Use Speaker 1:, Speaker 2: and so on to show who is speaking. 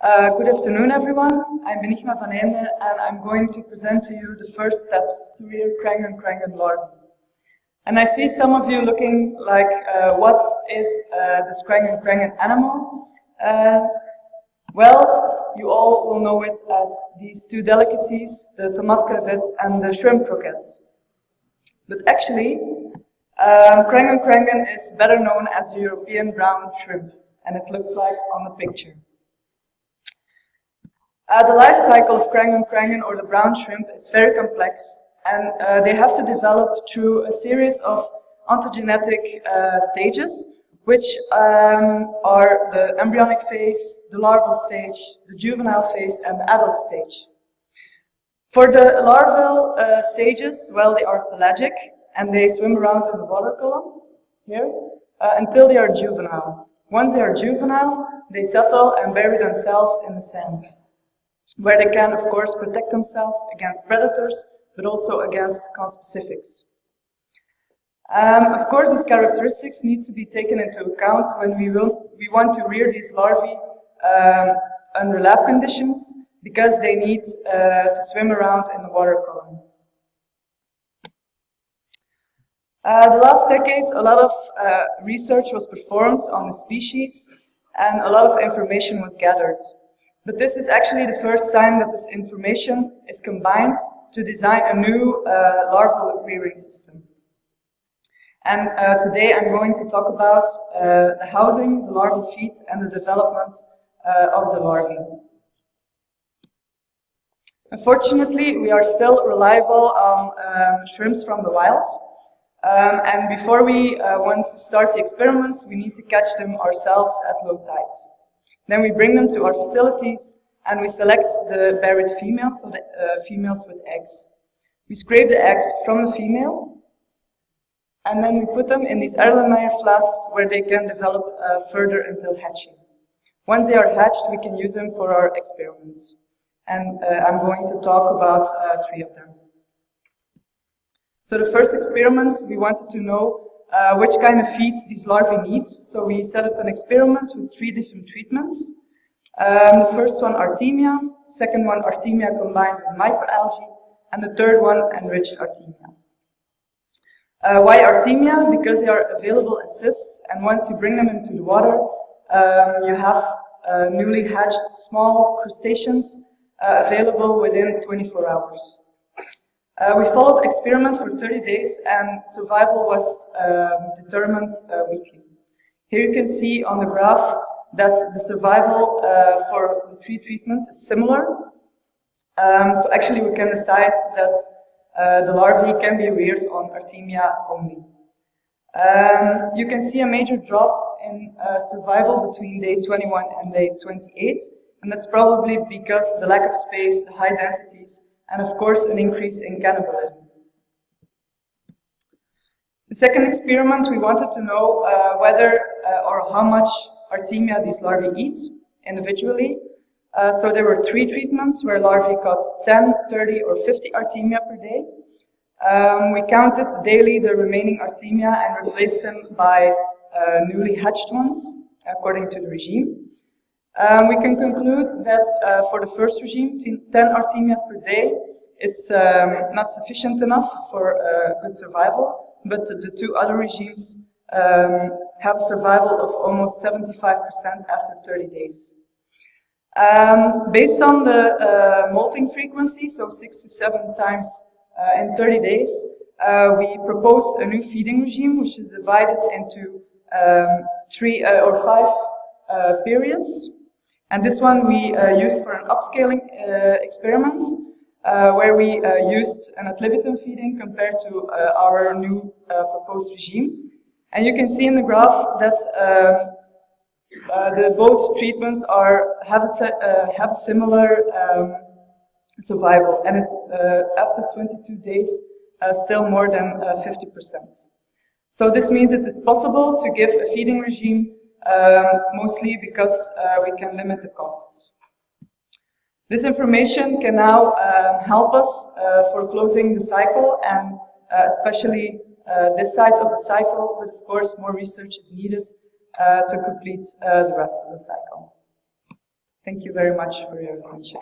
Speaker 1: Good afternoon, everyone. I'm Benigna Van Eynde, and I'm going to present to you the first steps to rear Crangon larvae. And I see some of you looking like, what is this Crangon animal? Well, you all will know it as these two delicacies, the tomate crevette and the shrimp croquettes. But actually, Crangon is better known as a European brown shrimp, and it looks like on the picture. The life cycle of Crangon or the brown shrimp is very complex, and they have to develop through a series of ontogenetic stages, which are the embryonic phase, the larval stage, the juvenile phase, and the adult stage. For the larval stages, well, they are pelagic, and they swim around in the water column, here, until they are juvenile. Once they are juvenile, they settle and bury themselves in the sand, where they can, of course, protect themselves against predators, but also against conspecifics. Of course, these characteristics need to be taken into account when we want to rear these larvae under lab conditions, because they need to swim around in the water column. The last decades, a lot of research was performed on the species, and a lot of information was gathered. But this is actually the first time that this information is combined to design a new larval rearing system. And today I'm going to talk about the housing, the larval feed, and the development of the larvae. Unfortunately, we are still reliable on shrimps from the wild. And before we want to start the experiments, we need to catch them ourselves at low tide. Then we bring them to our facilities, and we select the buried females, so the females with eggs. We scrape the eggs from the female, and then we put them in these Erlenmeyer flasks where they can develop further until hatching. Once they are hatched, we can use them for our experiments. And I'm going to talk about 3 of them. So the first experiment, we wanted to know which kind of feed these larvae need. So we set up an experiment with 3 different treatments. The first one, Artemia. Second one, Artemia combined with microalgae. And the third one, enriched Artemia. Why Artemia? Because they are available as cysts, and once you bring them into the water, you have newly hatched small crustaceans available within 24 hours. We followed the experiment for 30 days, and survival was determined weekly. Here you can see on the graph that the survival for the 3 treatments is similar. So actually we can decide that the larvae can be reared on Artemia only. You can see a major drop in survival between day 21 and day 28, and that's probably because the lack of space, the high densities, and of course an increase in cannibalism. The second experiment, we wanted to know whether or how much Artemia these larvae eat individually. So there were 3 treatments where larvae got 10, 30 or 50 Artemia per day. We counted daily the remaining Artemia and replaced them by newly hatched ones according to the regime. We can conclude that for the first regime, 10 Artemias per day, it's not sufficient enough for good survival, but the 2 other regimes have a survival of almost 75% after 30 days. Based on the molting frequency, so 6 to 7 times in 30 days, we proposed a new feeding regime, which is divided into 3 or 5 periods. And this one we used for an upscaling experiment, where we used an ad libitum feeding compared to our new proposed regime. And you can see in the graph that both treatments have a similar survival, and is after 22 days still more than 50%. So this means it is possible to give a feeding regime mostly because we can limit the costs. This information can now help us for closing the cycle, and especially this side of the cycle, but of course more research is needed to complete the rest of the cycle. Thank you very much for your attention.